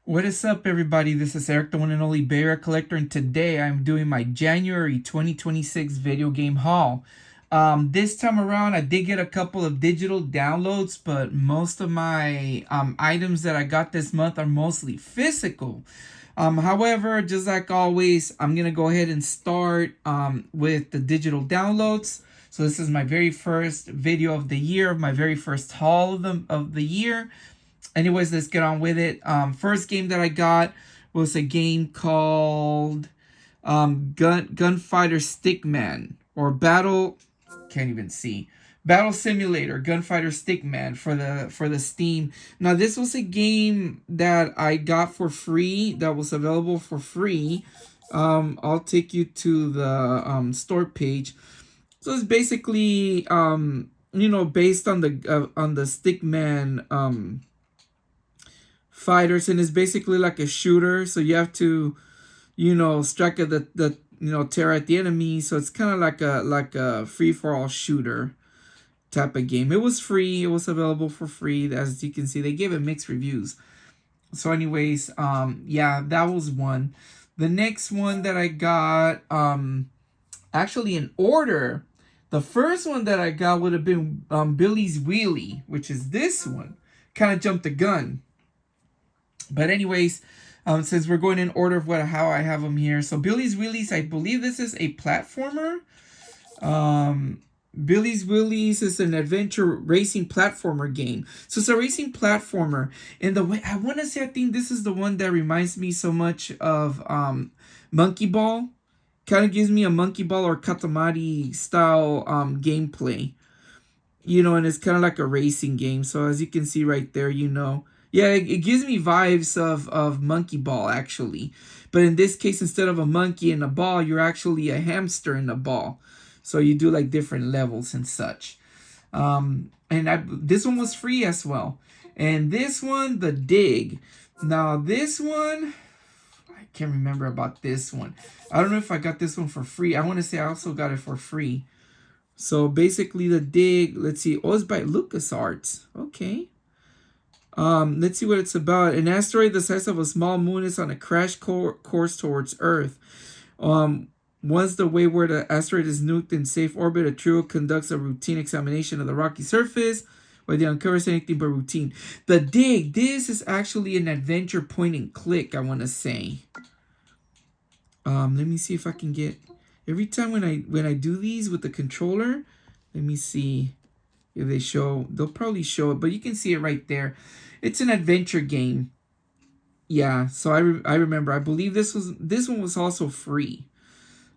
What is up, everybody? This is Erik, the one and only Bear Collector, and today I'm doing my January 2026 video game haul. This time around, I did get a couple of digital downloads, but most of my items that I got this month are mostly physical. However, just like always, I'm going to go ahead and start with the digital downloads. So this is my very first video of the year, my very first haul of the year. Anyways, let's get on with it. First game that I got was a game called Gunfighter Stickman, or Battle. Can't even see. Battle Simulator Gunfighter Stickman for the Steam. Now this was a game that I got for free. That was available for free. I'll take you to the store page. So it's basically based on the Stickman fighters, and it's basically like a shooter, so you have to strike at the tear at the enemy. So it's kind of like a free-for-all shooter type of game. It was free. It was available for free. As you can see, they gave it mixed reviews. So anyways, yeah, that was one. The next one that I got, actually in order, the first one that I got would have been Billy's Wheelie, which is this one. Kind of jumped the gun. But anyways, since we're going in order of how I have them here. So Billy's Wheelies, I believe this is a platformer. Billy's Wheelies is an adventure racing platformer game. So it's a racing platformer. And the way, I want to say, I think this is the one that reminds me so much of Monkey Ball. Kind of gives me a Monkey Ball or Katamari style gameplay. And it's kind of like a racing game. So as you can see right there, yeah, it gives me vibes of Monkey Ball, actually. But in this case, instead of a monkey and a ball, you're actually a hamster in a ball. So you do like different levels and such. This one was free as well. And this one, The Dig. Now this one, I can't remember about this one. I don't know if I got this one for free. I want to say I also got it for free. So basically The Dig, let's see. Oh, it's by LucasArts. Okay. Let's see what it's about. An asteroid the size of a small moon is on a crash course towards Earth. Once the wayward asteroid is nuked in safe orbit, a trio conducts a routine examination of the rocky surface, where they uncovers anything but routine. The Dig. This is actually an adventure point and click, I want to say. Let me see if I can get... Every time when I do these with the controller, let me see if they show. They'll probably show it, but you can see it right there. It's an adventure game. Yeah, so I remember. I believe this one was also free.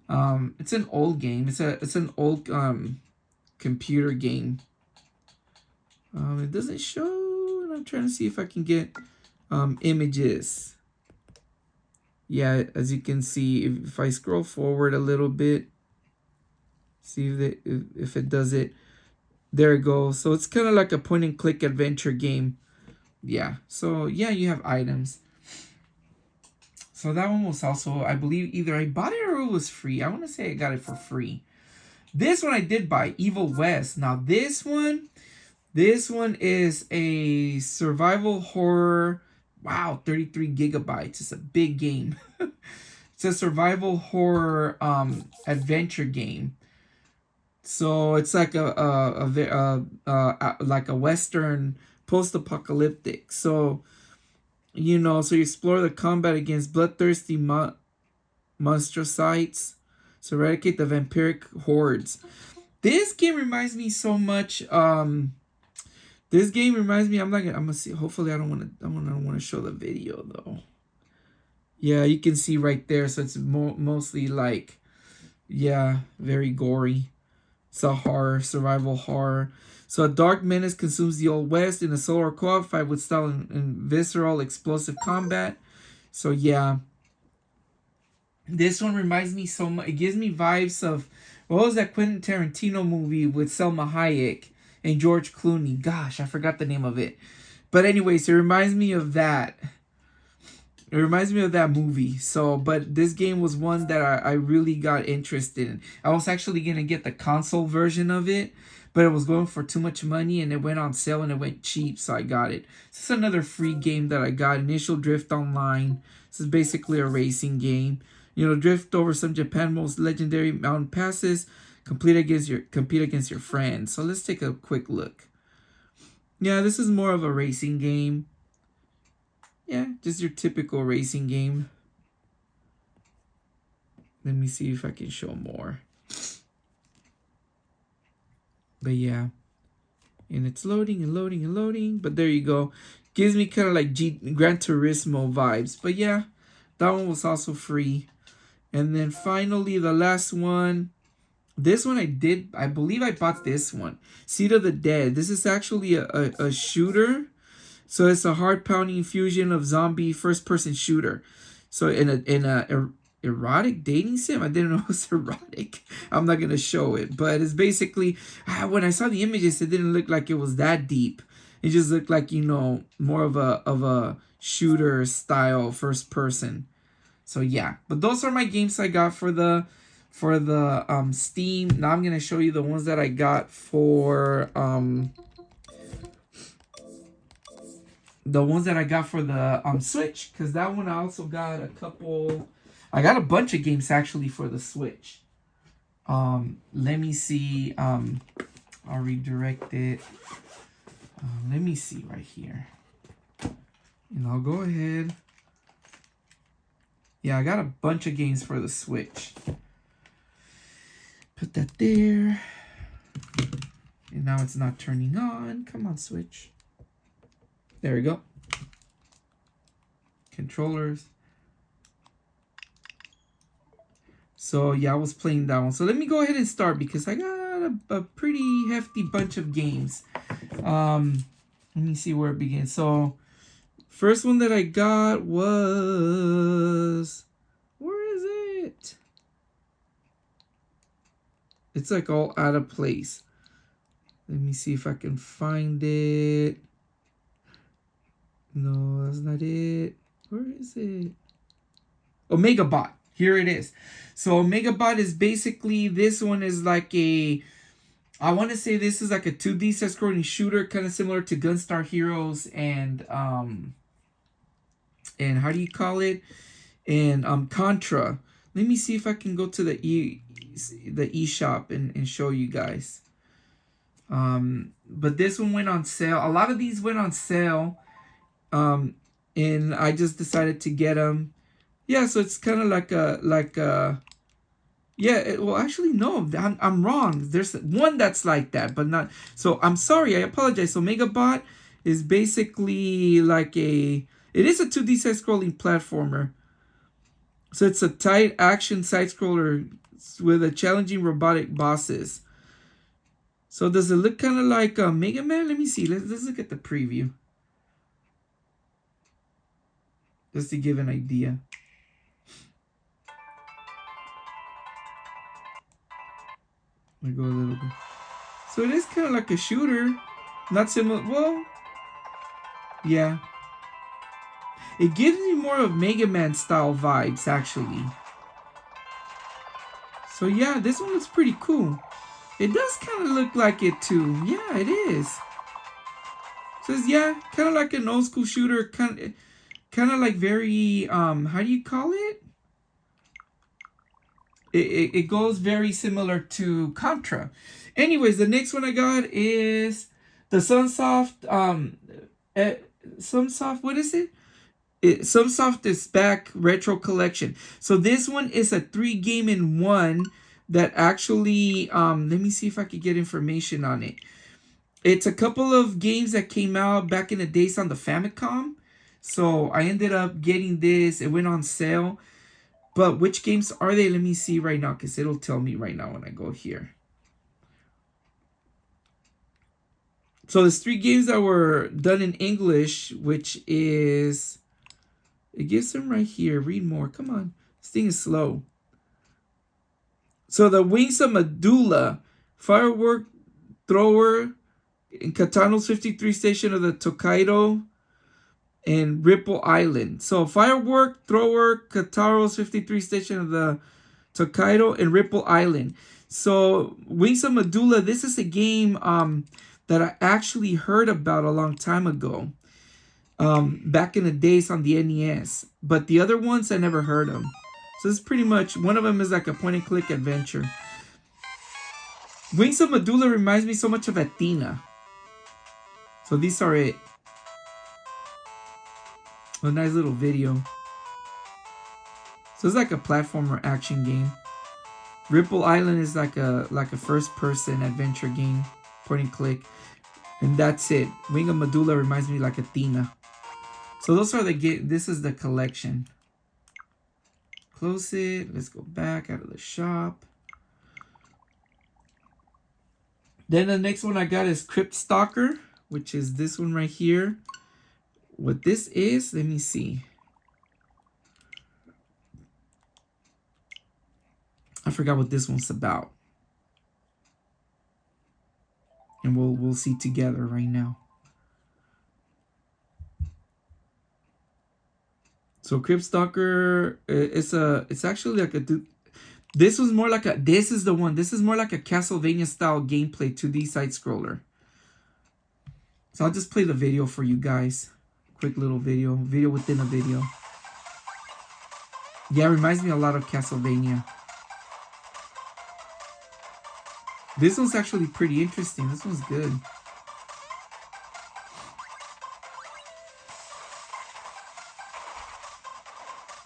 It's an old game. It's an old computer game. It doesn't show, and I'm trying to see if I can get images. Yeah, as you can see, if I scroll forward a little bit, see if it does it. There it goes. So it's kind of like a point and click adventure game. Yeah. So yeah, you have items. So that one was also, I believe, either I bought it or it was free. I want to say I got it for free. This one I did buy, Evil West. Now this one is a survival horror. Wow, 33 gigabytes. It's a big game. It's a survival horror adventure game. So it's like like a Western post-apocalyptic. So so you explore the combat against bloodthirsty monstrosites. So eradicate the vampiric hordes. This game reminds me so much. This game reminds me. I'm gonna see. Hopefully, I don't want to show the video though. Yeah, you can see right there. So it's mostly like, yeah, very gory. It's a horror, survival horror. So a dark menace consumes the Old West in a solar co-op fight with style and visceral explosive combat. So yeah. This one reminds me so much. It gives me vibes of, what was that Quentin Tarantino movie with Selma Hayek and George Clooney? Gosh, I forgot the name of it. But anyways, it reminds me of that. It reminds me of that movie. So, but this game was one that I really got interested in. I was actually going to get the console version of it, but it was going for too much money and it went on sale and it went cheap, so I got it. This is another free game that I got, Initial Drift Online. This is basically a racing game. You know, drift over some Japan most legendary mountain passes, compete against your friends. So let's take a quick look. Yeah, this is more of a racing game. Yeah, just your typical racing game. Let me see if I can show more. But yeah. And it's loading and loading and loading. But there you go. Gives me kind of like Gran Turismo vibes. But yeah, that one was also free. And then finally, the last one. This one I believe I bought this one. Seed of the Dead. This is actually a shooter. So it's a heart-pounding fusion of zombie first-person shooter. So in a erotic dating sim. I didn't know it was erotic. I'm not gonna show it, but it's basically when I saw the images, it didn't look like it was that deep. It just looked like, you know, more of a shooter style first person. So yeah, but those are my games I got for the Steam. Now I'm gonna show you the ones that I got for the Switch, because that one I also got a couple. I got a bunch of games actually for the Switch. Let me see. I'll redirect it. Let me see right here, and I'll go ahead. Yeah, I got a bunch of games for the Switch. Put that there. And now it's not turning on. Come on, Switch. There we go. Controllers. So yeah, I was playing that one. So let me go ahead and start because I got a pretty hefty bunch of games. Let me see where it begins. So first one that I got was, where is it? It's like all out of place. Let me see if I can find it. No, that's not it. Where is it? Omega Bot. Here it is. So Omega Bot is basically, this one is like I want to say this is like a 2D side-scrolling shooter, kind of similar to Gunstar Heroes and how do you call it? And Contra. Let me see if I can go to the eShop and show you guys. But this one went on sale. A lot of these went on sale. And I just decided to get them. Yeah, so it's kind of like well, actually, no, I'm wrong. There's one that's like that, but not. So I'm sorry. I apologize. So Megabot is basically like it is a 2D side-scrolling platformer. So it's a tight action side-scroller with a challenging robotic bosses. So does it look kind of like Mega Man? Let me see. Let's look at the preview. Just to give an idea. Let me go a little bit. So it is kind of like a shooter. Not similar. Well, yeah. It gives me more of Mega Man style vibes, actually. So yeah, this one looks pretty cool. It does kind of look like it too. Yeah, it is. Says yeah, kind of like an old school shooter. Kind of like very how do you call it? It goes very similar to Contra. Anyways, the next one I got is the Sunsoft Sunsoft, what is it? Sunsoft is Back Retro Collection. So this one is a 3-game-in-1 that actually let me see if I could get information on it. It's a couple of games that came out back in the days on the Famicom. So I ended up getting this. It went on sale. But which games are they? Let me see right now, because it'll tell me right now when I go here. So there's 3 games that were done in English, which is... It gives them right here. Read more. Come on. This thing is slow. So the Wings of Medulla, Firework Thrower, in Katano's 53 Station of the Tokaido, and Ripple Island. So Firework Thrower, Kataro's 53 Station of the Tokaido, and Ripple Island. So Wings of Medulla, this is a game that I actually heard about a long time ago. Back in the days on the NES. But the other ones I never heard of. So it's pretty much, one of them is like a point and click adventure. Wings of Medulla reminds me so much of Athena. So these are it. A nice little video. So it's like a platformer action game. Ripple Island is like a first person adventure game, point and click. And that's it. Wing of Medulla reminds me like Athena. So those are the this is the collection. Close it. Let's go back out of the shop. Then the next one I got is Crypt Stalker, which is this one right here. What this is, let me see. I forgot what this one's about. And we'll see together right now. So Crypt Stalker, it's actually like a, this was more like a, this is the one. This is more like a Castlevania style gameplay 2D side scroller. So I'll just play the video for you guys. Quick little video within a video. Yeah, it reminds me a lot of Castlevania. This one's actually pretty interesting. This one's good.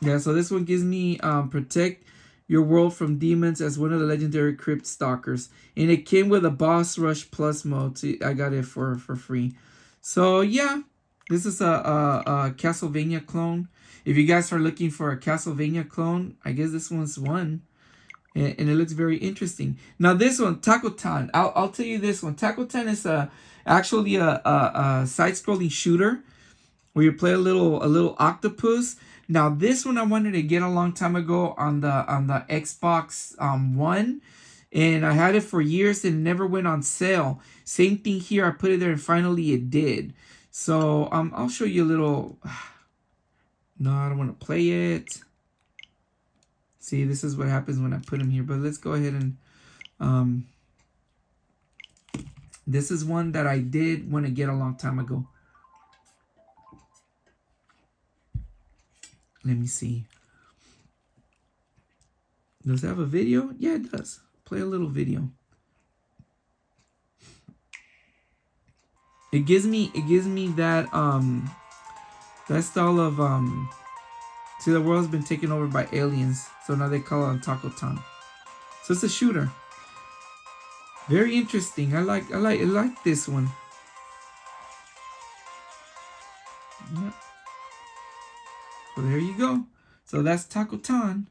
Yeah, so this one gives me protect your world from demons as one of the legendary Crypt Stalkers. And it came with a Boss Rush Plus mode. So I got it for free. So yeah, this is a Castlevania clone. If you guys are looking for a Castlevania clone, I guess this one's one. And it looks very interesting. Now this one, Takotan. I'll tell you this one. Takotan is actually a side-scrolling shooter where you play a little octopus. Now this one I wanted to get a long time ago on the Xbox One, and I had it for years and it never went on sale. Same thing here. I put it there and finally it did. So I'll show you a little. No, I don't want to play it. See, this is what happens when I put them here. But let's go ahead and this is one that I did want to get a long time ago. Let me see. Does it have a video? Yeah, it does. Play a little video. It gives me that that style of see, the world's been taken over by aliens, so now they call it Takotan. So it's a shooter. Very interesting. I like this one. Yeah. So there you go. So that's Takotan.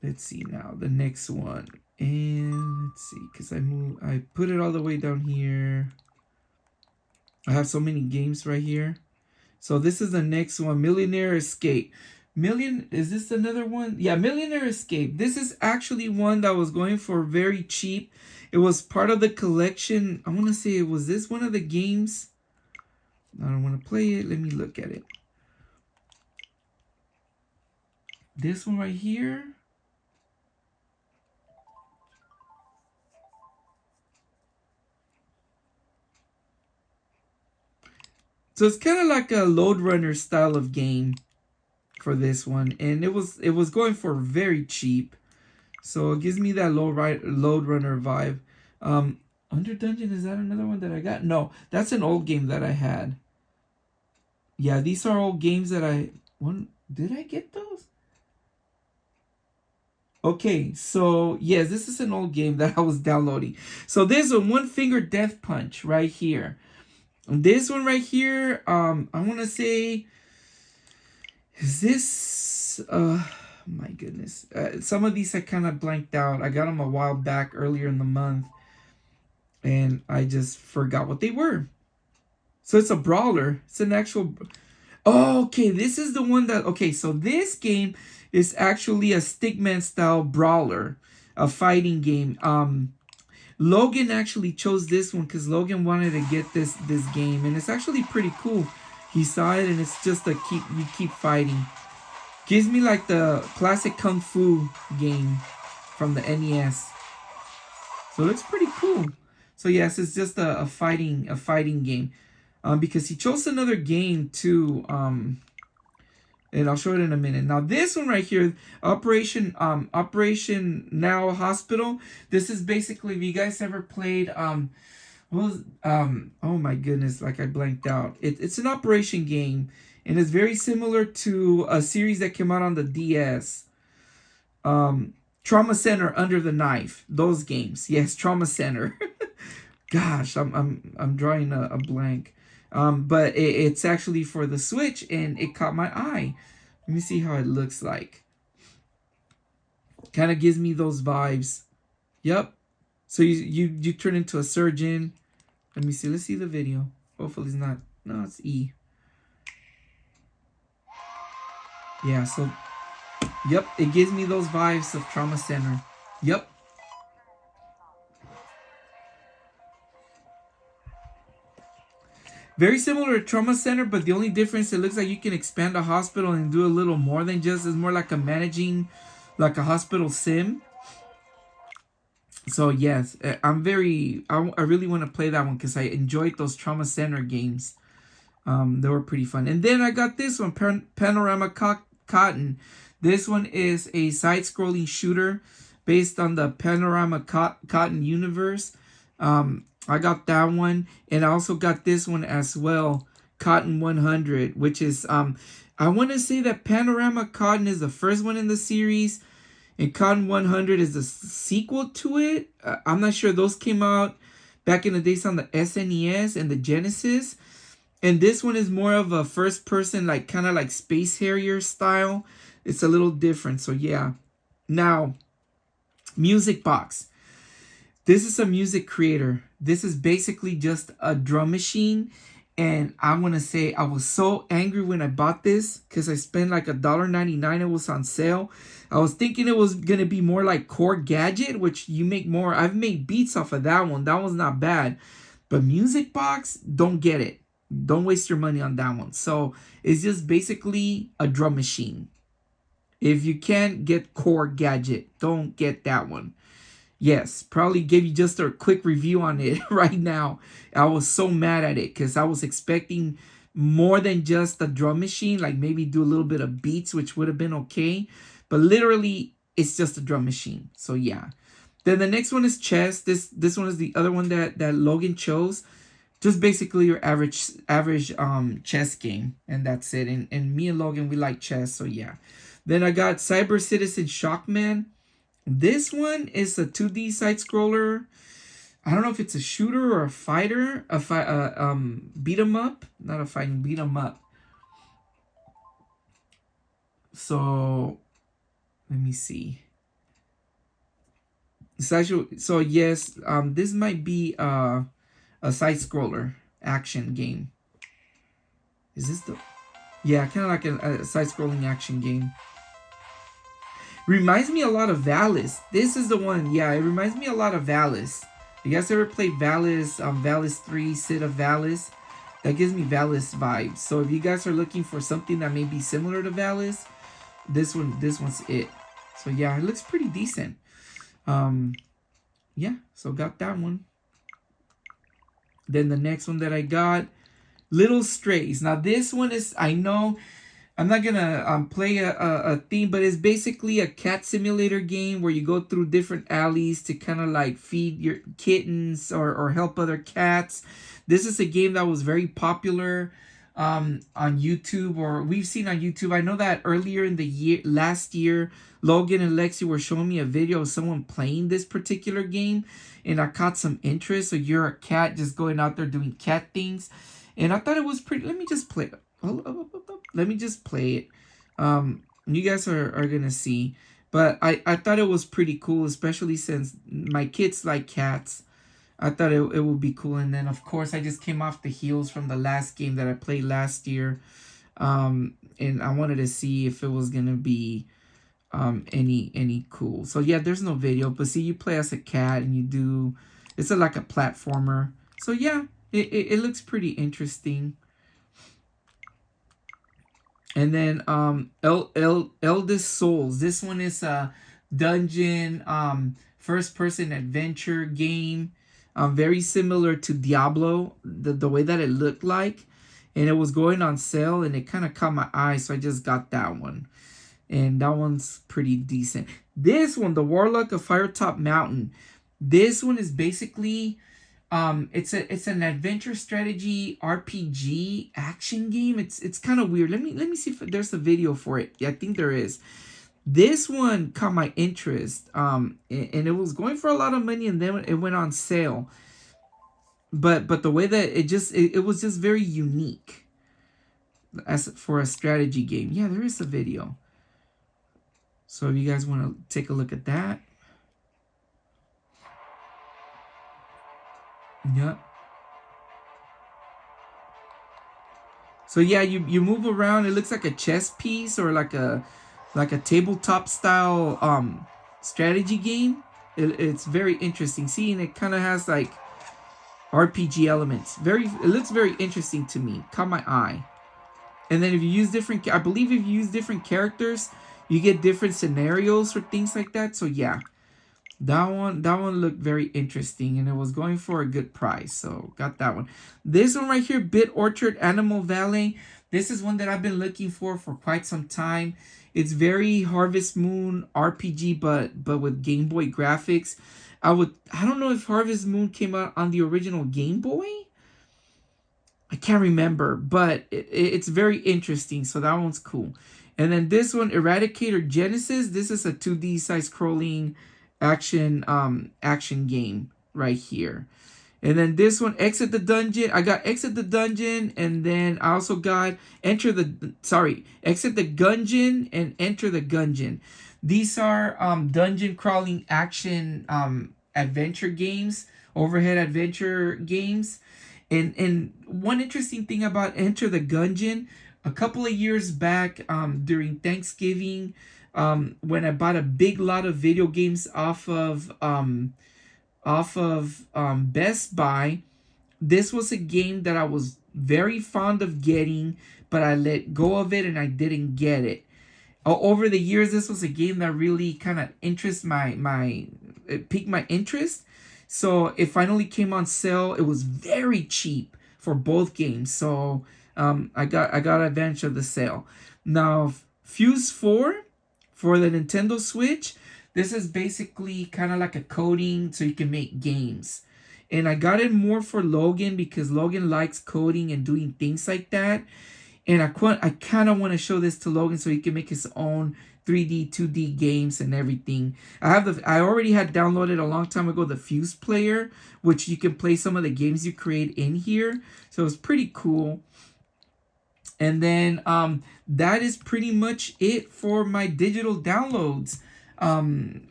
Let's see now the next one. And let's see, because I put it all the way down here. I have so many games right here. So this is the next one, Millionaire Escape. Is this another one? Yeah, Millionaire Escape. This is actually one that was going for very cheap. It was part of the collection. I want to say, was this one of the games? I don't want to play it. Let me look at it. This one right here. So it's kind of like a Load Runner style of game for this one. And it was going for very cheap. So it gives me that Load Runner vibe. Under Dungeon, is that another one that I got? No, that's an old game that I had. Yeah, these are old games that did I get those? Okay, so yes, this is an old game that I was downloading. So there's a One Finger Death Punch right here. This one right here, I want to say, is this, my goodness. Some of these I kind of blanked out. I got them a while back earlier in the month. And I just forgot what they were. So it's a brawler. It's an actual... Oh, okay, this is the one that... Okay, so this game is actually a Stickman style brawler. A fighting game. Logan actually chose this one because Logan wanted to get this game. And it's actually pretty cool. He saw it and it's just you keep fighting. Gives me like the classic Kung Fu game from the NES. So it looks pretty cool. So yes, it's just a fighting game. Because he chose another game too. And I'll show it in a minute. Now this one right here, Operation Now Hospital. This is basically, if you guys ever played what was oh my goodness, like I blanked out. It's an operation game, and it's very similar to a series that came out on the DS. Trauma Center, Under the Knife. Those games. Yes, Trauma Center. Gosh, I'm drawing a blank. But it's actually for the Switch, and it caught my eye. Let me see how it looks like. Kind of gives me those vibes. Yep. So you turn into a surgeon. Let me see. Let's see the video. Hopefully it's not. No, it's E. Yeah, so yep, it gives me those vibes of Trauma Center. Yep. Very similar to Trauma Center, but the only difference, it looks like you can expand a hospital and do a little more than just, it's more like a managing, like a hospital sim. So yes, I really want to play that one because I enjoyed those Trauma Center games. They were pretty fun. And then I got this one, Panorama Cotton. This one is a side-scrolling shooter based on the Panorama Cotton universe. I got that one, and I also got this one as well, Cotton 100, which is I want to say that Panorama Cotton is the first one in the series, and Cotton 100 is the sequel to it. I'm not sure. Those came out back in the days on the SNES and the Genesis. And this one is more of a first person, like kind of like Space Harrier style. It's a little different. So yeah. Now, Music Box. This is a music creator. This is basically just a drum machine. And I want to say I was so angry when I bought this because I spent like $1.99. It was on sale. I was thinking it was going to be more like Core Gadget, which you make more. I've made beats off of that one. That was not bad. But Music Box, don't get it. Don't waste your money on that one. So it's just basically a drum machine. If you can't get Core Gadget, don't get that one. Yes, probably give you just a quick review on it right now. I was so mad at it because I was expecting more than just a drum machine, like maybe do a little bit of beats, which would have been okay. But literally, it's just a drum machine. So yeah. Then the next one is chess. This one is the other one that Logan chose. Just basically your average chess game, and that's it. And me and Logan, we like chess, so yeah. Then I got Cyber Citizen Shockman. This one is a 2D side scroller. I don't know if it's a shooter or a fighter, beat 'em up, not a fighting, beat 'em up. So let me see. It's actually, so yes, this might be a side scroller action game. Is this the? Yeah, kind of like a side scrolling action game. Reminds me a lot of Valis. This is the one. Yeah, it reminds me a lot of Valis. You guys ever played Valis? Valis 3, Sid of Valis. That gives me Valis vibes. So if you guys are looking for something that may be similar to Valis, this one's it. So yeah, it looks pretty decent. Yeah, so got that one. Then the next one that I got, Little Strays. Now this one is, I know I'm not gonna play a theme, but it's basically a cat simulator game where you go through different alleys to kind of like feed your kittens or help other cats. This is a game that was very popular on YouTube, or we've seen on YouTube. I know that earlier in the year, last year, Logan and Alexis were showing me a video of someone playing this particular game, and I caught some interest. So you're a cat just going out there doing cat things, and I thought it was pretty. Let me just play. Let me just play it. You guys are gonna see, but I thought it was pretty cool, especially since my kids like cats. I thought it would be cool. And then of course I just came off the heels from the last game that I played last year, and I wanted to see if it was gonna be any cool. So yeah, there's no video, but see, you play as a cat and you do, it's like a platformer. So yeah, it looks pretty interesting. And then Eldest Souls. This one is a dungeon first person adventure game. Very similar to Diablo, the way that it looked like. And it was going on sale and it kind of caught my eye, so I just got that one. And that one's pretty decent. This one, the Warlock of Firetop Mountain. This one is basically it's an adventure strategy RPG action game. It's kind of weird. Let me see if there's a video for it. Yeah, I think there is. This one caught my interest. And it was going for a lot of money, and then it went on sale. But the way that it was just very unique as for a strategy game. Yeah, there is a video. So if you guys want to take a look at that. Yep. So yeah, you move around. It looks like a chess piece or like a tabletop style strategy game. It's very interesting. See, and it kind of has like RPG elements. It looks very interesting to me. Caught my eye. And then if you use I believe if you use different characters, you get different scenarios or things like that. So yeah, that one looked very interesting, and it was going for a good price, so got that one. This one right here, Bit Orchard Animal Valley. This is one that I've been looking for quite some time. It's very Harvest Moon RPG, but with Game Boy graphics. I don't know if Harvest Moon came out on the original Game Boy. I can't remember, but it's very interesting, so that one's cool. And then this one, Eradicator Genesis. This is a 2D side scrolling action game right here. And then this one, Exit the Dungeon. I got Exit the Dungeon, and then I also got Exit the Gungeon and Enter the Gungeon. These are dungeon crawling action adventure games, overhead adventure games. And one interesting thing about Enter the Gungeon, a couple of years back during Thanksgiving, when I bought a big lot of video games off of Best Buy. This was a game that I was very fond of getting, but I let go of it and I didn't get it. Over the years, this was a game that really kind of it piqued my interest. So it finally came on sale. It was very cheap for both games. So I got advantage of the sale. Now, Fuse 4 for the Nintendo Switch. This is basically kind of like a coding so you can make games. And I got it more for Logan because Logan likes coding and doing things like that. And I kind of want to show this to Logan so he can make his own 3D, 2D games and everything. I already had downloaded a long time ago the Fuse player, which you can play some of the games you create in here. So it's pretty cool. And then that is pretty much it for my digital downloads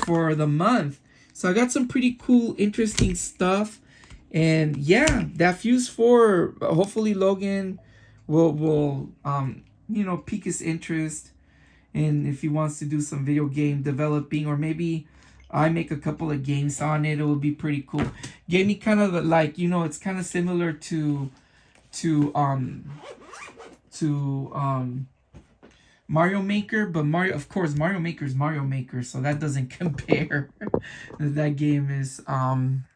for the month. So I got some pretty cool, interesting stuff. And yeah, that Fuse 4, hopefully Logan will pique his interest. And if he wants to do some video game developing, or maybe I make a couple of games on it, it would be pretty cool. Gave me kind of like, it's kind of similar to Mario Maker, but Mario Maker is Mario Maker, so that doesn't compare. That game is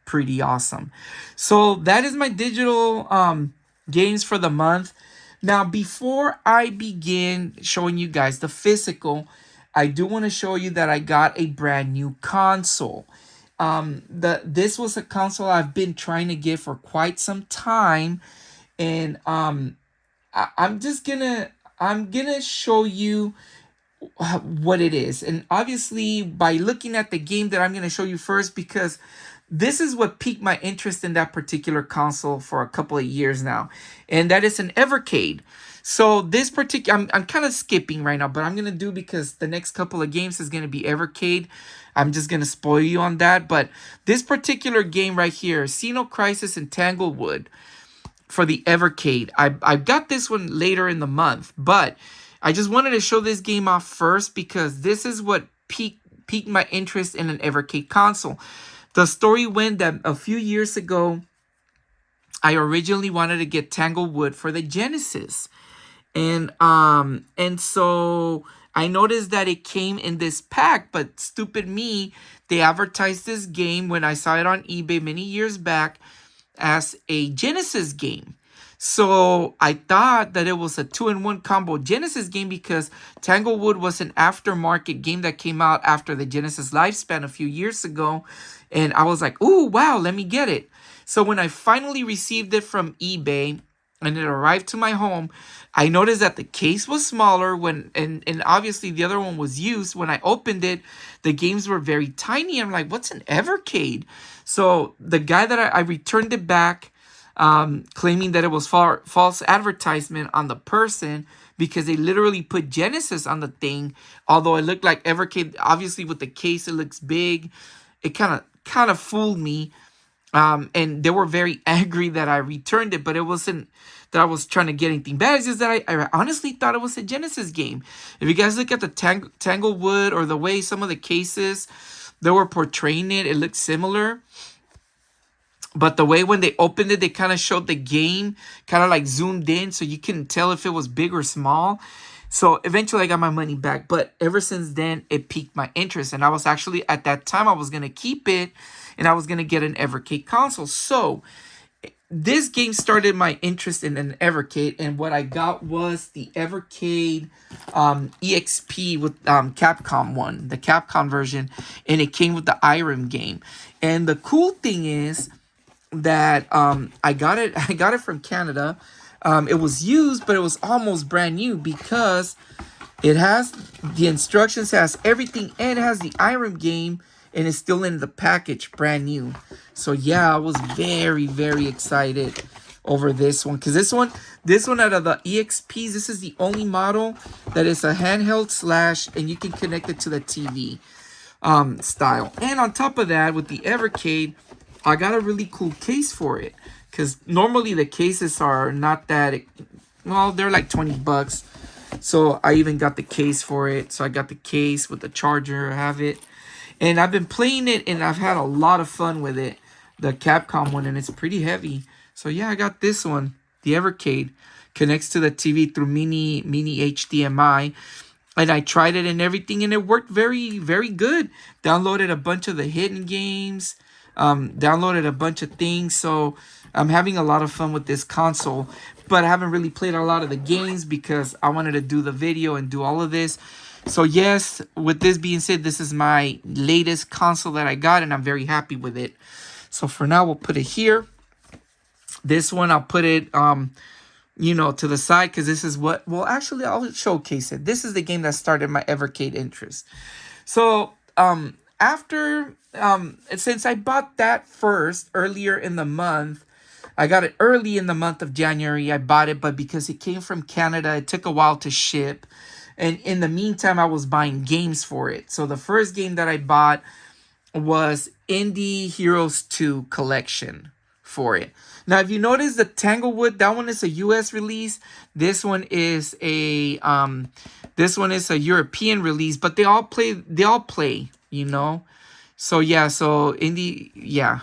pretty awesome. So that is my digital games for the month. Now, before I begin showing you guys the physical, I do want to show you that I got a brand new console. This was a console I've been trying to get for quite some time, and I'm gonna show you what it is. And obviously by looking at the game that I'm gonna show you first, because this is what piqued my interest in that particular console for a couple of years now, and that is an Evercade. So this particular, I'm kind of skipping right now, but I'm gonna do, because the next couple of games is gonna be Evercade. I'm just gonna spoil you on that. But this particular game right here, Xeno Crisis in Tanglewood, for the Evercade. I got this one later in the month, but I just wanted to show this game off first because this is what piqued my interest in an Evercade console. The story went that a few years ago, I originally wanted to get Tanglewood for the Genesis. And so I noticed that it came in this pack, but stupid me, they advertised this game when I saw it on eBay many years back as a Genesis game. So I thought that it was a 2-in-1 combo Genesis game because Tanglewood was an aftermarket game that came out after the Genesis lifespan a few years ago. And I was like, ooh, wow, let me get it. So when I finally received it from eBay and it arrived to my home, I noticed that the case was smaller and obviously the other one was used. When I opened it, the games were very tiny. I'm like, what's an Evercade? So the guy that I returned it back, claiming that it was false advertisement on the person because they literally put Genesis on the thing. Although it looked like Evercade, obviously with the case, it looks big. It kind of fooled me. And they were very angry that I returned it, but it wasn't that I was trying to get anything bad. It's just that I honestly thought it was a Genesis game. If you guys look at the Tanglewood or the way some of the cases they were portraying it, it looked similar. But the way when they opened it, they kind of showed the game, kind of like zoomed in, so you couldn't tell if it was big or small. So eventually I got my money back. But ever since then, it piqued my interest. And I was actually, at that time, I was going to keep it. And I was going to get an Evercade console. So this game started my interest in an Evercade. And what I got was the Evercade EXP with Capcom one. The Capcom version. And it came with the Irem game. And the cool thing is that I got it from Canada. It was used, but it was almost brand new because it has the instructions, has everything, and it has the Irem game, and it's still in the package, brand new. So yeah, I was very, very excited over this one because this one out of the EXPs, this is the only model that is a handheld slash, and you can connect it to the TV style. And on top of that, with the Evercade, I got a really cool case for it because normally the cases are not that, well, they're like $20. So I even got the case for it. So I got the case with the charger. I have it. And I've been playing it and I've had a lot of fun with it. The Capcom one, and it's pretty heavy. So yeah, I got this one. The Evercade connects to the TV through mini HDMI. And I tried it and everything and it worked very, very good. Downloaded a bunch of the hidden games. Downloaded a bunch of things. So I'm having a lot of fun with this console. But I haven't really played a lot of the games because I wanted to do the video and do all of this. So yes, with this being said, this is my latest console that I got and I'm very happy with it. So for now, we'll put it here. This one, I'll put it, to the side because this is what, well, actually, I'll showcase it. This is the game that started my Evercade interest. So since I bought that first earlier in the month, I got it early in the month of January. I bought it, but because it came from Canada, it took a while to ship. And in the meantime, I was buying games for it. So the first game that I bought was Indie Heroes 2 Collection for it. Now, if you notice the Tanglewood, that one is a US release. This one is a European release, but they all play, So yeah, so Indie, yeah.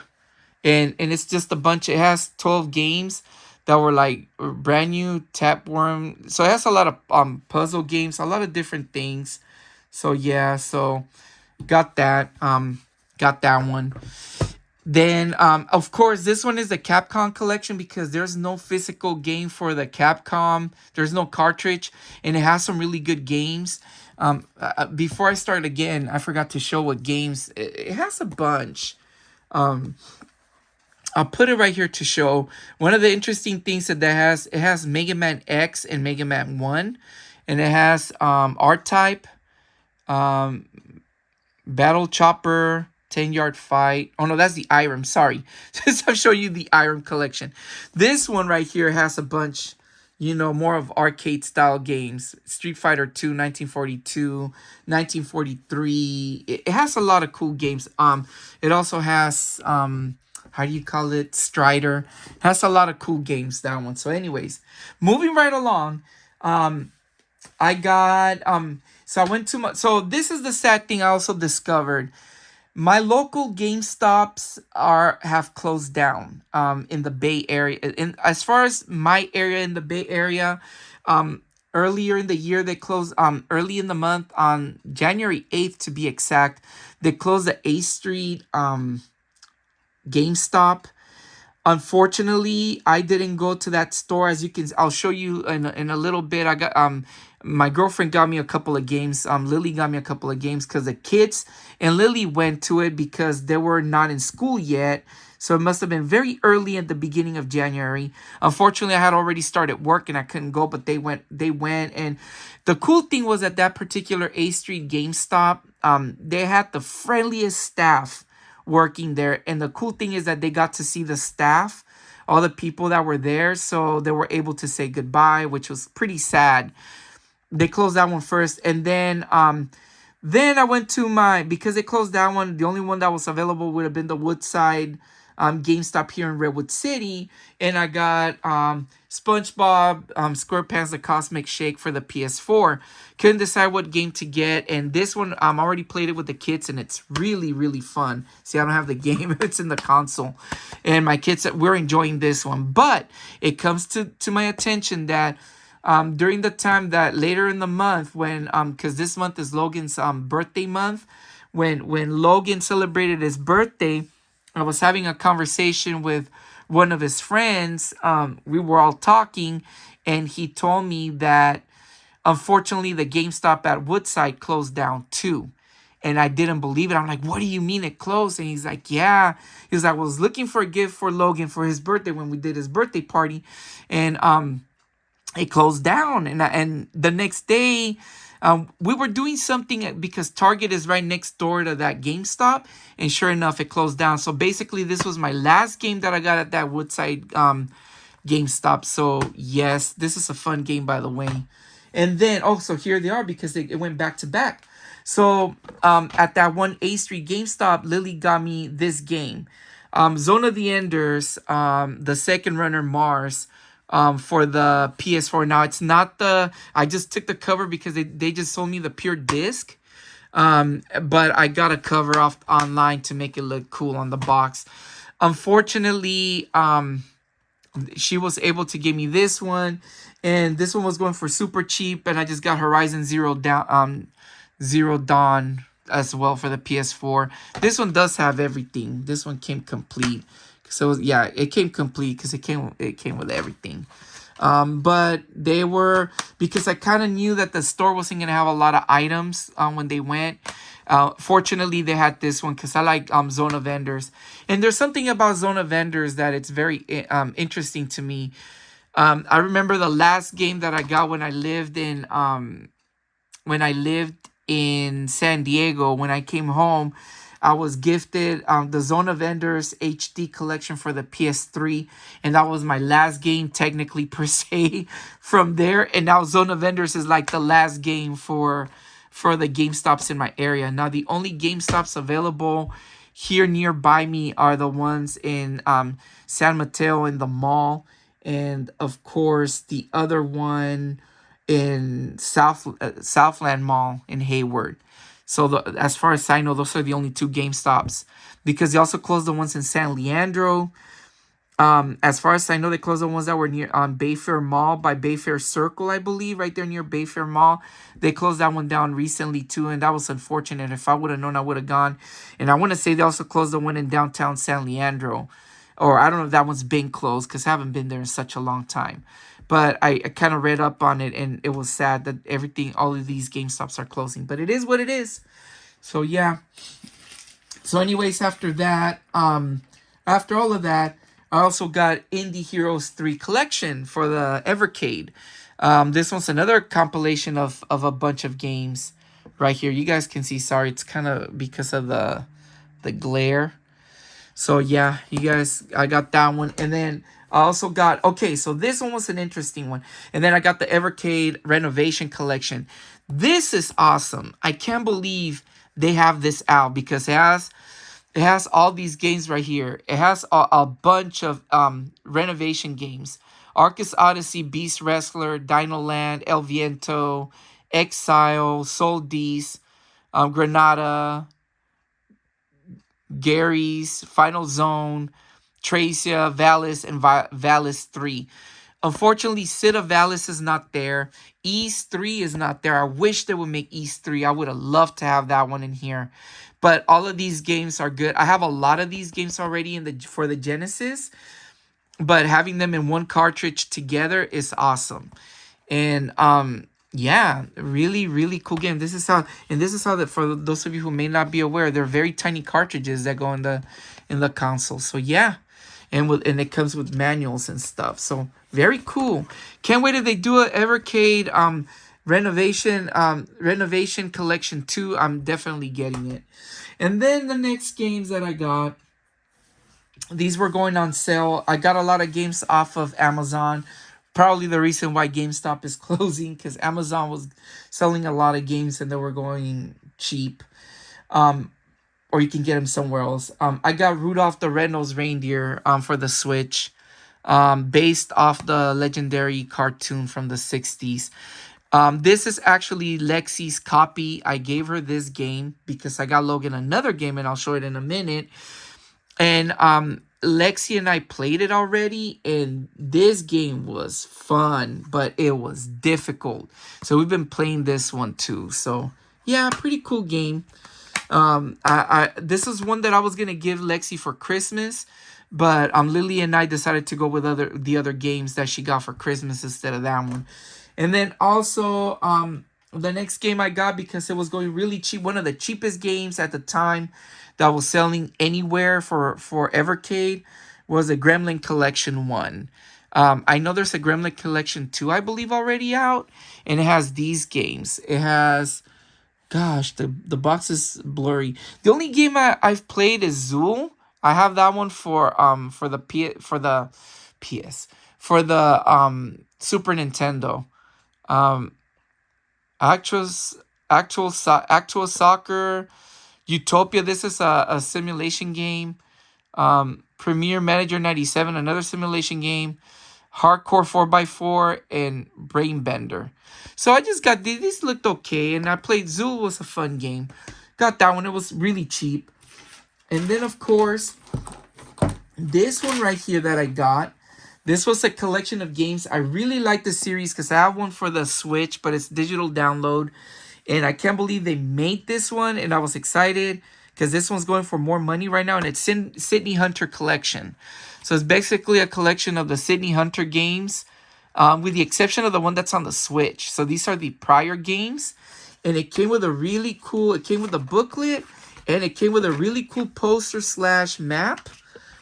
And it's just a bunch. It has 12 games that were like brand new, Tapworm. So it has a lot of puzzle games, a lot of different things. So yeah, so got that one. Then of course this one is the Capcom collection because there's no physical game for the Capcom. There's no cartridge and it has some really good games. Before I start again, I forgot to show what games. It has a bunch. I'll put it right here to show. One of the interesting things it has Mega Man X and Mega Man 1. And it has R-Type, Battle Chopper, 10-Yard Fight. Oh no, that's the Irem, sorry. I'll show you the Irem collection. This one right here has a bunch, more of arcade style games. Street Fighter 2, 1942, 1943. It has a lot of cool games. It also has how do you call it? Strider. Has a lot of cool games, that one. So anyways, moving right along. I got so I went to so this is the sad thing I also discovered. My local GameStops have closed down in the Bay Area. And as far as my area in the Bay Area, earlier in the year they closed early in the month on January 8th to be exact. They closed the A Street GameStop. Unfortunately, I didn't go to that store. As you can, I'll show you in a little bit. I got my girlfriend got me a couple of games. Lily got me a couple of games because the kids and Lily went to it because they were not in school yet. So it must have been very early at the beginning of January. Unfortunately, I had already started work and I couldn't go, but they went. They went, and the cool thing was at that particular A Street GameStop, they had the friendliest staff working there. And the cool thing is that they got to see the staff, all the people that were there. So they were able to say goodbye, which was pretty sad. They closed that one first. And then I went to because they closed that one, the only one that was available would have been the Woodside GameStop here in Redwood City. And I got SpongeBob SquarePants The Cosmic Shake for the PS4. Couldn't decide what game to get. And this one, I already played it with the kids, and it's really, really fun. See, I don't have the game. It's in the console. And my kids, we're enjoying this one. But it comes to my attention that during the time that later in the month when because this month is Logan's birthday month, when Logan celebrated his birthday, I was having a conversation with one of his friends. We were all talking, and he told me that unfortunately the GameStop at Woodside closed down too. And I didn't believe it. I'm like, what do you mean it closed? And he's like, yeah. He was like, I was looking for a gift for Logan for his birthday when we did his birthday party. And it closed down. And the next day, we were doing something because Target is right next door to that GameStop. And sure enough, it closed down. So basically, this was my last game that I got at that Woodside GameStop. So yes, this is a fun game, by the way. And then also here they are because it went back to back. So at that one A Street GameStop, Lily got me this game. Zone of the Enders, the second runner Mars, for the PS4. Now it's not I just took the cover because they just sold me the pure disc. But I got a cover off online to make it look cool on the box. Unfortunately, she was able to give me this one, and this one was going for super cheap, and I just got Horizon Zero Dawn as well for the PS4. This one does have everything. This one came complete. So yeah, it came complete because it came with everything. But they were, because I kind of knew that the store wasn't gonna have a lot of items when they went. Fortunately, they had this one because I like Zone of Enders, and there's something about Zone of Enders that it's very interesting to me. I remember the last game that I got when I lived in San Diego. When I came home, I was gifted the Zone of Enders HD collection for the PS3, and that was my last game technically per se from there. And now Zone of Enders is like the last game for the GameStops in my area. Now the only GameStops available here nearby me are the ones in San Mateo in the mall, and of course the other one in Southland Mall in Hayward. So as far as I know, those are the only two GameStops, because they also closed the ones in San Leandro. As far as I know, they closed the ones that were near Bayfair Mall by Bayfair Circle, I believe, right there near Bayfair Mall. They closed that one down recently too, and that was unfortunate. If I would have known, I would have gone. And I want to say they also closed the one in downtown San Leandro, or I don't know if that one's been closed because I haven't been there in such a long time. But I kind of read up on it, and it was sad that all of these GameStops are closing. But it is what it is. So yeah. So anyways, after that, after all of that, I also got Indie Heroes 3 Collection for the Evercade. This one's another compilation of a bunch of games right here. You guys can see, sorry, it's kind of because of the glare. So yeah, you guys, I got that one. And then I also got, okay, so this one was an interesting one. And then I got the Evercade Renovation Collection. This is awesome. I can't believe they have this out because it has all these games right here. It has a bunch of renovation games. Arcus Odyssey, Beast Wrestler, Dino Land, El Viento, Exile, Soldice, Granada, Gary's, Final Zone, Tracia, Valis, and Valis 3. Unfortunately, Sid of Alice is not there. East 3 is not there. I wish they would make East 3. I would have loved to have that one in here. But all of these games are good. I have a lot of these games already for the Genesis, but having them in one cartridge together is awesome. And yeah, really really cool game. This is how that, for those of you who may not be aware, they're very tiny cartridges that go in the console. So yeah, and it comes with manuals and stuff. So very cool. Can't wait if they do a Evercade renovation collection 2. I'm definitely getting it. And then the next games that I got, these were going on sale. I got a lot of games off of Amazon. Probably the reason why GameStop is closing, because Amazon was selling a lot of games and they were going cheap. Or you can get them somewhere else. I got Rudolph the Red-Nosed Reindeer for the Switch, based off the legendary cartoon from the 60s. This is actually Lexi's copy. I gave her this game because I got Logan another game, and I'll show it in a minute. And Lexi and I played it already, and this game was fun, but it was difficult. So we've been playing this one too. So yeah, pretty cool game. This is one that I was gonna give Lexi for Christmas, but Lily and I decided to go with the other games that she got for Christmas instead of that one. And then also the next game I got, because it was going really cheap, one of the cheapest games at the time that was selling anywhere for Evercade, was a Gremlin Collection 1. I know there's a Gremlin Collection 2, I believe, already out, and it has these games. It has, gosh, the box is blurry. The only game I've played is Zool. I have that one for the Super Nintendo. Actual Soccer, Utopia. This is a simulation game. Premier Manager 97, another simulation game. Hardcore 4x4 and Brain Bender. So I just got these looked okay, and I played Zool. Was a fun game. Got that one. It was really cheap. And then of course, this one right here that I got. This was a collection of games. I really like the series because I have one for the Switch, but it's digital download. And I can't believe they made this one, and I was excited because this one's going for more money right now, and it's Sydney Hunter Collection. So it's basically a collection of the Sydney Hunter games, with the exception of the one that's on the Switch. So these are the prior games, and it came with it came with a booklet, and it came with a really cool poster / map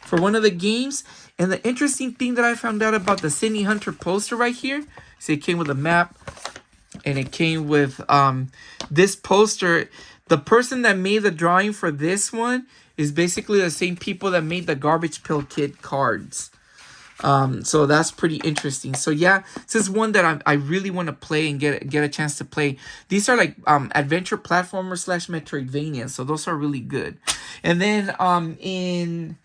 for one of the games. And the interesting thing that I found out about the Sydney Hunter poster right here, so it came with a map, and it came with this poster. The person that made the drawing for this one is basically the same people that made the Garbage Pail Kid cards. So that's pretty interesting. So yeah, this is one that I really want to play and get a chance to play. These are like adventure platformer / Metroidvania, so those are really good. And then in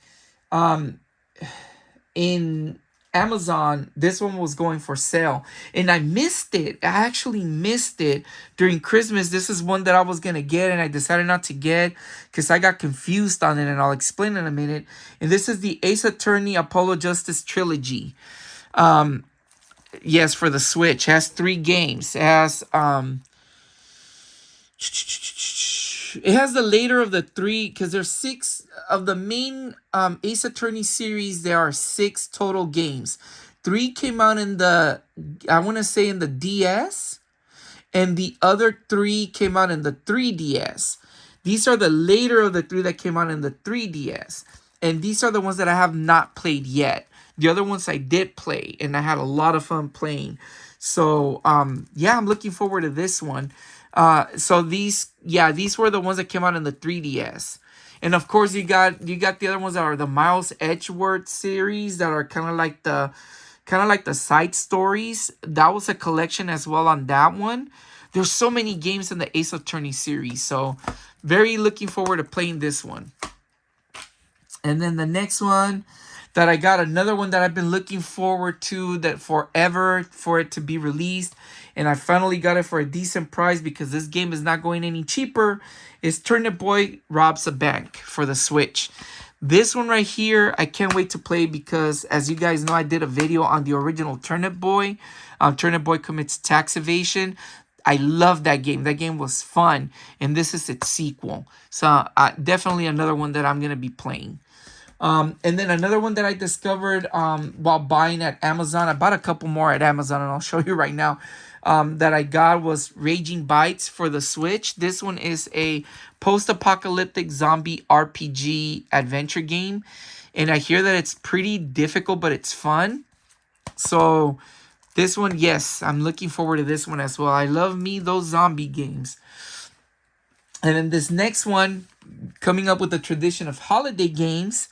Amazon, this one was going for sale, and I missed it. I actually missed it during Christmas. This is one that I was gonna get, and I decided not to get because I got confused on it, and I'll explain in a minute. And this is the Ace Attorney Apollo Justice Trilogy. Yes, for the Switch. It has 3 games. It has the later of the 3, because there's 6 of the main Ace Attorney series. There are 6 total games. 3 came out in the, I want to say, in the DS, and the other 3 came out in the 3DS. These are the later of the 3 that came out in the 3DS, and these are the ones that I have not played yet. The other ones I did play, and I had a lot of fun playing. So yeah, I'm looking forward to this one. So these were the ones that came out in the 3DS. And of course you got the other ones that are the Miles Edgeworth series, that are kind of like the side stories. That was a collection as well on that one. There's so many games in the Ace Attorney series, so very looking forward to playing this one. And then the next one that I got, another one that I've been looking forward to that forever for it to be released, and I finally got it for a decent price because this game is not going any cheaper, is Turnip Boy Robs a Bank for the Switch. This one right here, I can't wait to play because, as you guys know, I did a video on the original Turnip Boy. Turnip Boy commits tax evasion. I love that game. That game was fun, and this is its sequel. So definitely another one that I'm gonna be playing. And then another one that I discovered while buying at Amazon. I bought a couple more at Amazon, and I'll show you right now. That I got was Raging Bites for the Switch. This one is a post-apocalyptic zombie RPG adventure game. And I hear that it's pretty difficult, but it's fun. So this one, yes, I'm looking forward to this one as well. I love me those zombie games. And then this next one, coming up with the tradition of holiday games,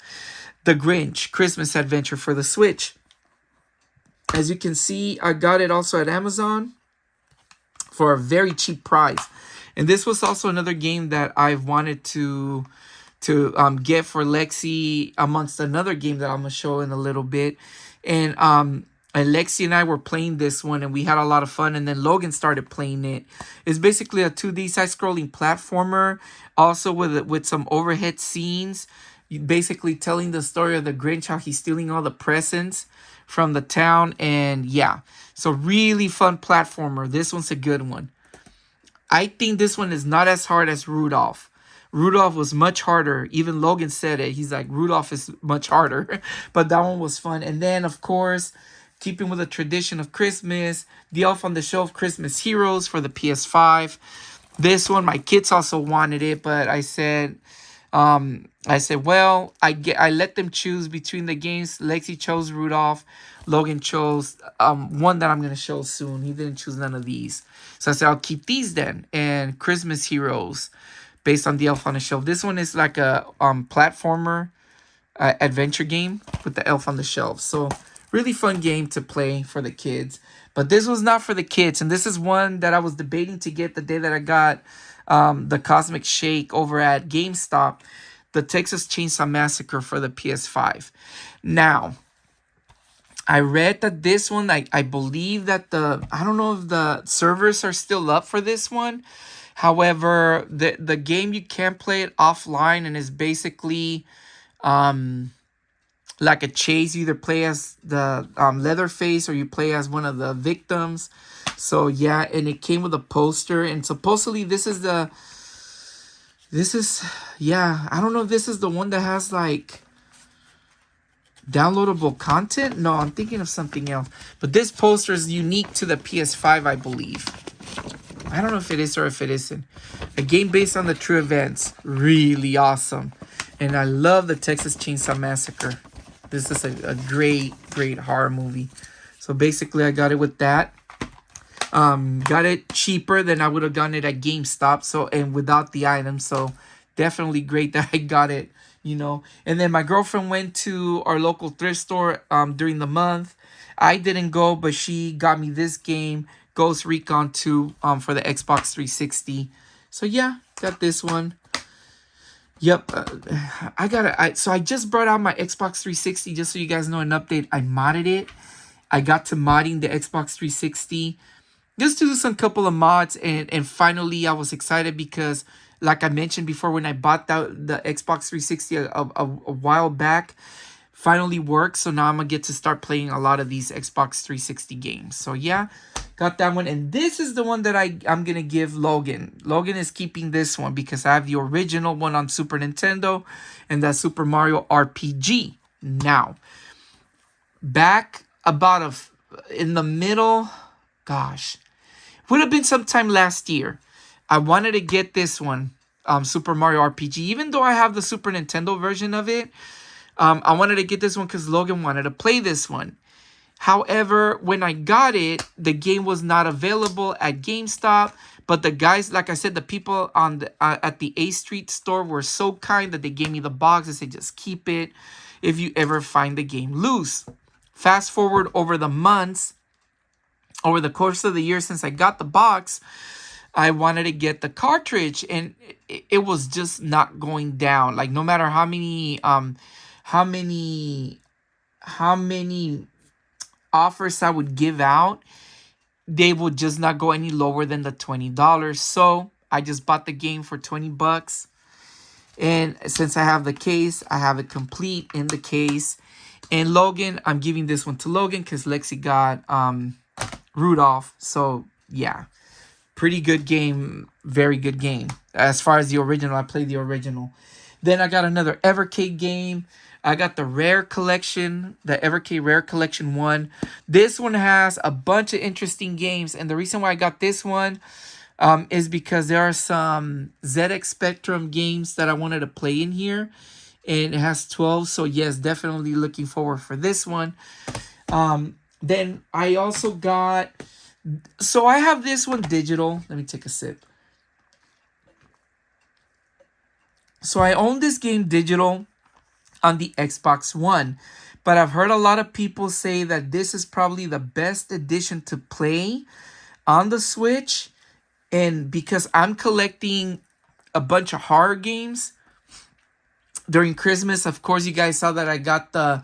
The Grinch Christmas Adventure for the Switch. As you can see, I got it also at Amazon for a very cheap price. And this was also another game that I've wanted to get for Lexi, amongst another game that I'm going to show in a little bit. And Alexi and I were playing this one, and we had a lot of fun. And then Logan started playing it. It's basically a 2D side-scrolling platformer, also with some overhead scenes, basically telling the story of the Grinch, how he's stealing all the presents from the town. And yeah, so really fun platformer. This one's a good one. I think this one is not as hard as Rudolph. Rudolph was much harder. Even Logan said it. He's like, Rudolph is much harder. But that one was fun. And then, of course, keeping with the tradition of Christmas, the Elf on the Shelf Christmas Heroes for the PS5. This one, my kids also wanted it, but I said, well, I let them choose between the games. Lexi chose Rudolph. Logan chose one that I'm going to show soon. He didn't choose none of these. So I said, I'll keep these then. And Christmas Heroes, based on the Elf on the Shelf. This one is like a platformer adventure game with the Elf on the Shelf. So really fun game to play for the kids. But this was not for the kids. And this is one that I was debating to get the day that I got the Cosmic Shake over at GameStop. The Texas Chainsaw Massacre for the PS5. Now, I read that this one, I believe that I don't know if the servers are still up for this one. However, the game, you can play it offline, and it's basically like a chase. You either play as the Leatherface, or you play as one of the victims. So yeah, and it came with a poster, and supposedly I don't know if this is the one that has like downloadable content. No, I'm thinking of something else. But this poster is unique to the PS5, I believe. I don't know if it is or if it isn't. A game based on the true events. Really awesome. And I love the Texas Chainsaw Massacre. This is a great, great horror movie. So basically, I got it with that. Got it cheaper than I would have gotten it at GameStop. So, and without the item. So definitely great that I got it. And then my girlfriend went to our local thrift store during the month. I didn't go, but she got me this game, Ghost Recon 2, for the Xbox 360. So yeah, got this one. Yep, so I just brought out my Xbox 360, just so you guys know an update. I modded it. I got to modding the Xbox 360 just to do some couple of mods, and finally I was excited because, like I mentioned before, when I bought the Xbox 360 a while back, finally works. So now I'm going to get to start playing a lot of these Xbox 360 games. So yeah, got that one. And this is the one that I'm going to give Logan. Logan is keeping this one because I have the original one on Super Nintendo, and that's Super Mario RPG. Now, back about in the middle, gosh, would have been sometime last year, I wanted to get this one, Super Mario RPG. Even though I have the Super Nintendo version of it, I wanted to get this one because Logan wanted to play this one. However, when I got it, the game was not available at GameStop. But the guys, like I said, the people at the A Street store were so kind that they gave me the box. They said, just keep it if you ever find the game loose. Fast forward over the months, over the course of the year since I got the box, I wanted to get the cartridge, and it was just not going down. Like, no matter how many offers I would give out, they would just not go any lower than the $20. So I just bought the game for $20. And since I have the case, I have it complete in the case. And Logan, I'm giving this one to Logan because Lexi got Rudolph. So yeah, pretty good game. Very good game. As far as the original, I played the original. Then I got another Evercade game. I got the Rare Collection, the Evercade Rare Collection 1. This one has a bunch of interesting games. And the reason why I got this one is because there are some ZX Spectrum games that I wanted to play in here. And it has 12. So yes, definitely looking forward for this one. Then I also got... So I have this one digital. Let me take a sip. So I own this game digital on the Xbox One. But I've heard a lot of people say that this is probably the best edition to play on the Switch. And because I'm collecting a bunch of horror games during Christmas, of course, you guys saw that I got the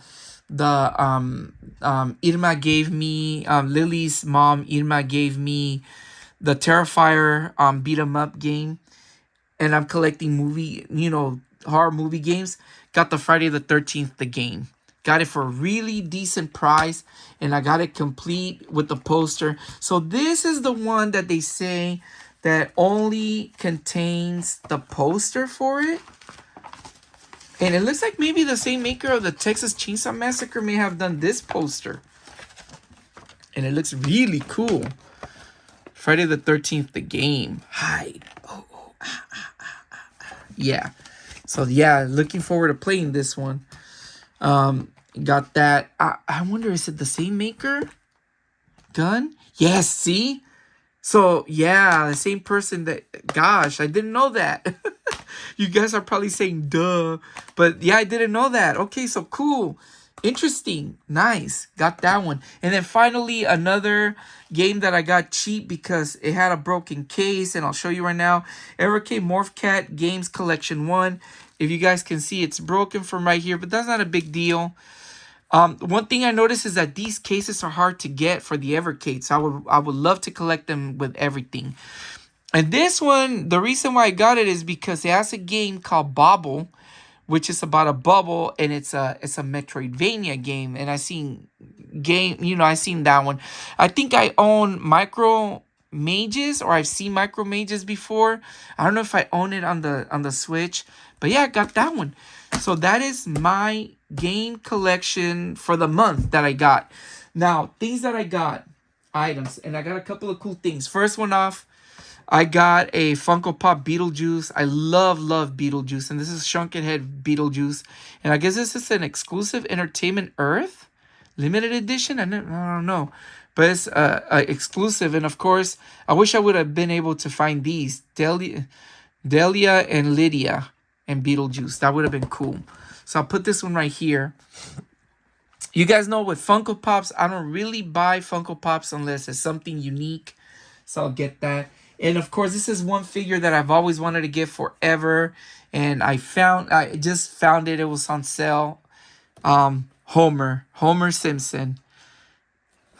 Irma gave me, Lily's mom, Irma gave me the Terrifier beat 'em up game. And I'm collecting horror movie games. Got the Friday the 13th, the game. Got it for a really decent price. And I got it complete with the poster. So this is the one that they say that only contains the poster for it. And it looks like maybe the same maker of the Texas Chainsaw Massacre may have done this poster. And it looks really cool. Friday the 13th, the game. Hide. Yeah. So yeah, looking forward to playing this one. Got that. I wonder, is it the same maker? Gun? Yes, see? So yeah, the same person that... Gosh, I didn't know that. You guys are probably saying, duh. But yeah, I didn't know that. Okay, so cool. Interesting. Nice. Got that one. And then finally, another game that I got cheap because it had a broken case. And I'll show you right now. Evercade Morph Cat Games Collection 1. If you guys can see, it's broken from right here. But that's not a big deal. One thing I noticed is that these cases are hard to get for the Evercade. So I would love to collect them with everything. And this one, the reason why I got it is because it has a game called Bobble, which is about a bubble, and it's a Metroidvania game. And I seen that one. I think I own Micro Mages, or I've seen Micro Mages before. I don't know if I own it on the Switch, but yeah, I got that one. So that is my game collection for the month that I got. Now, things that I got, items, and I got a couple of cool things. First one off, I got a Funko Pop Beetlejuice. I love Beetlejuice. And this is Shrunken Head Beetlejuice. And I guess this is an exclusive Entertainment Earth limited edition. I don't know. But it's exclusive. And of course, I wish I would have been able to find these. Delia and Lydia and Beetlejuice. That would have been cool. So I'll put this one right here. You guys know with Funko Pops, I don't really buy Funko Pops unless it's something unique. So I'll get that. And of course, this is one figure that I've always wanted to get forever. And I just found it. It was on sale. Homer Simpson.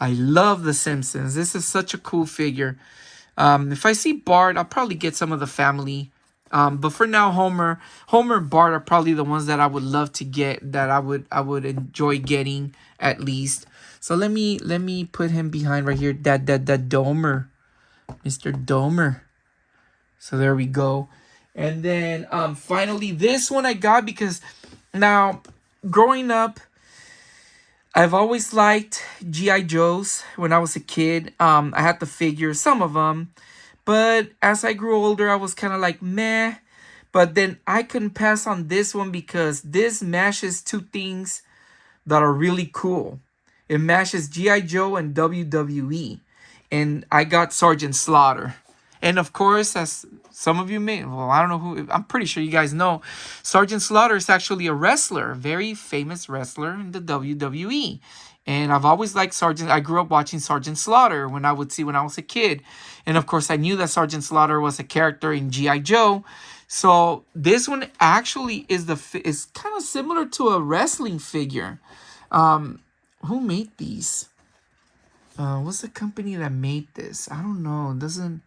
I love the Simpsons. This is such a cool figure. If I see Bart, I'll probably get some of the family. But for now, Homer and Bart are probably the ones that I would love to get, that I would enjoy getting at least. So let me put him behind right here. That Domer. Mr. Domer. So there we go. And then finally, this one I got because now, growing up, I've always liked G.I. Joes when I was a kid. I had the figures, some of them. But as I grew older, I was kind of like, meh. But then I couldn't pass on this one because this mashes two things that are really cool. It mashes G.I. Joe and WWE. And I got Sergeant Slaughter. And of course, as some of you may... Well, I don't know who... I'm pretty sure you guys know. Sergeant Slaughter is actually a wrestler. A very famous wrestler in the WWE. And I've always liked Sergeant... I grew up watching Sergeant Slaughter when I was a kid. And of course, I knew that Sergeant Slaughter was a character in G.I. Joe. So this one actually is kind of similar to a wrestling figure. Who made these? What's the company that made this? I don't know. It doesn't...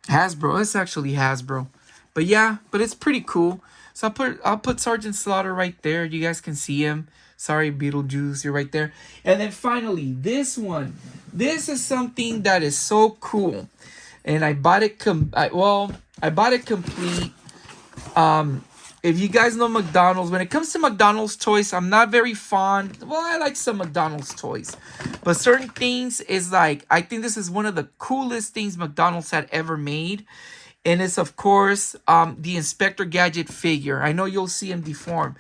Hasbro. It's actually Hasbro. But yeah, but it's pretty cool. So I'll put Sergeant Slaughter right there. You guys can see him. Sorry, Beetlejuice, you're right there. And then finally, this one. This is something that is so cool. And I bought it I bought it complete. If you guys know McDonald's, when it comes to McDonald's toys, I'm not very fond. Well, I like some McDonald's toys. But certain things is like, I think this is one of the coolest things McDonald's had ever made. And it's, of course, the Inspector Gadget figure. I know you'll see him deform.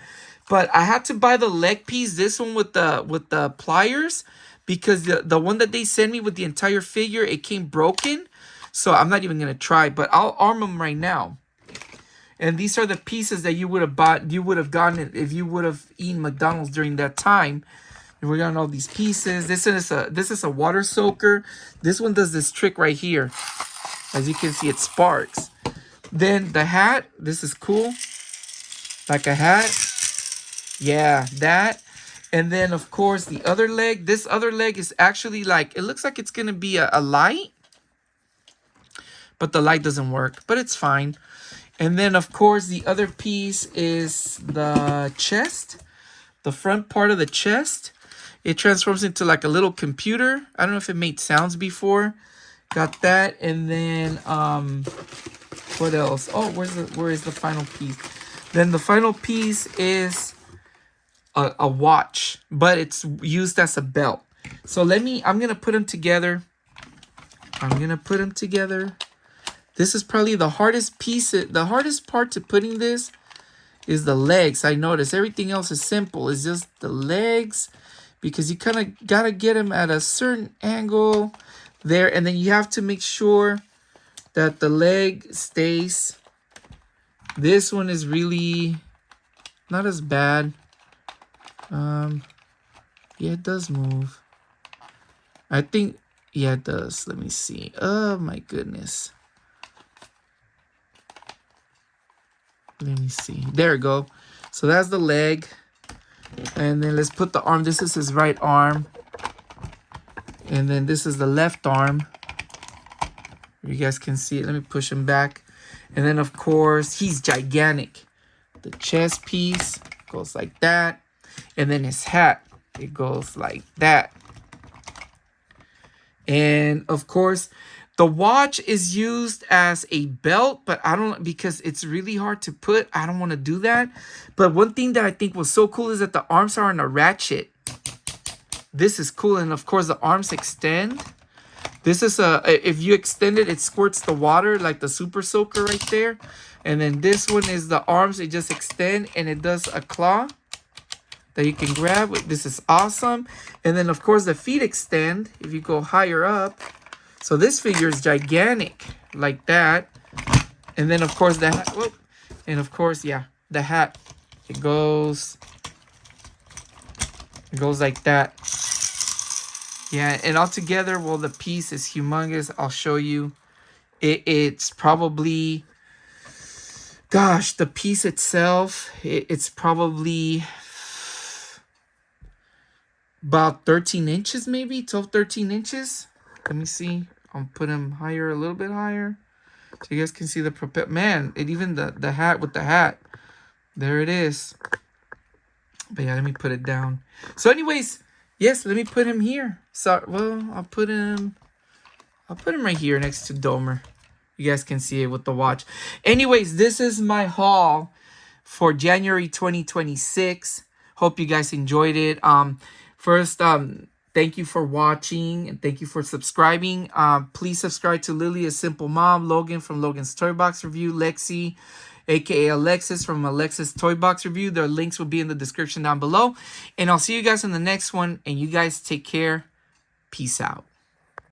But I had to buy the leg piece, this one with the pliers. Because the one that they sent me with the entire figure, it came broken. So I'm not even going to try. But I'll arm them right now. And these are the pieces that you would have bought, you would have gotten if you would have eaten McDonald's during that time. And we got all these pieces. This is a water soaker. This one does this trick right here. As you can see, it sparks. Then the hat. This is cool. Like a hat. Yeah, that. And then, of course, the other leg. This other leg is actually like, it looks like it's going to be a light. But the light doesn't work. But it's fine. And then, of course, the other piece is the chest. The front part of the chest. It transforms into like a little computer. I don't know if it made sounds before. Got that. And then, what else? Oh, where is the final piece? Then the final piece is a watch. But it's used as a belt. So I'm going to put them together. This is probably the hardest piece. The hardest part to putting this is the legs. I noticed everything else is simple. It's just the legs, because you kind of got to get them at a certain angle there. And then you have to make sure that the leg stays. This one is really not as bad. Yeah, it does move. I think, yeah, it does. Let me see. Oh, my goodness. Let me see. There we go. So that's the leg. And then let's put the arm. This is his right arm. And then this is the left arm. You guys can see it. Let me push him back. And then, of course, he's gigantic. The chest piece goes like that. And then his hat, it goes like that. And, of course, the watch is used as a belt, but I don't, because it's really hard to put. I don't want to do that. But one thing that I think was so cool is that the arms are on a ratchet. This is cool. And of course, the arms extend. This is if you extend it, it squirts the water like the super soaker right there. And then this one is the arms. It just extend and it does a claw that you can grab. This is awesome. And then, of course, the feet extend if you go higher up. So this figure is gigantic, like that. And then, of course, the hat. Whoop. And, of course, yeah, the hat. It goes like that. Yeah, and all together, well, the piece is humongous. I'll show you. It's probably, gosh, the piece itself, it's probably about 13 inches, maybe 12, 13 inches. Let me see. I'll put him higher, a little bit higher, so you guys can see the propel. Man, it even the hat with the hat. There it is. But yeah, let me put it down. So, anyways, yes, let me put him here. So, well, I'll put him right here next to Domer. You guys can see it with the watch. Anyways, this is my haul for January 2026. Hope you guys enjoyed it. First, thank you for watching and thank you for subscribing. Please subscribe to Lily, a Simple Mom, Logan from Logan's Toy Box Review, Lexi, aka Alexis from Alexis Toy Box Review. Their links will be in the description down below. And I'll see you guys in the next one. And you guys take care. Peace out.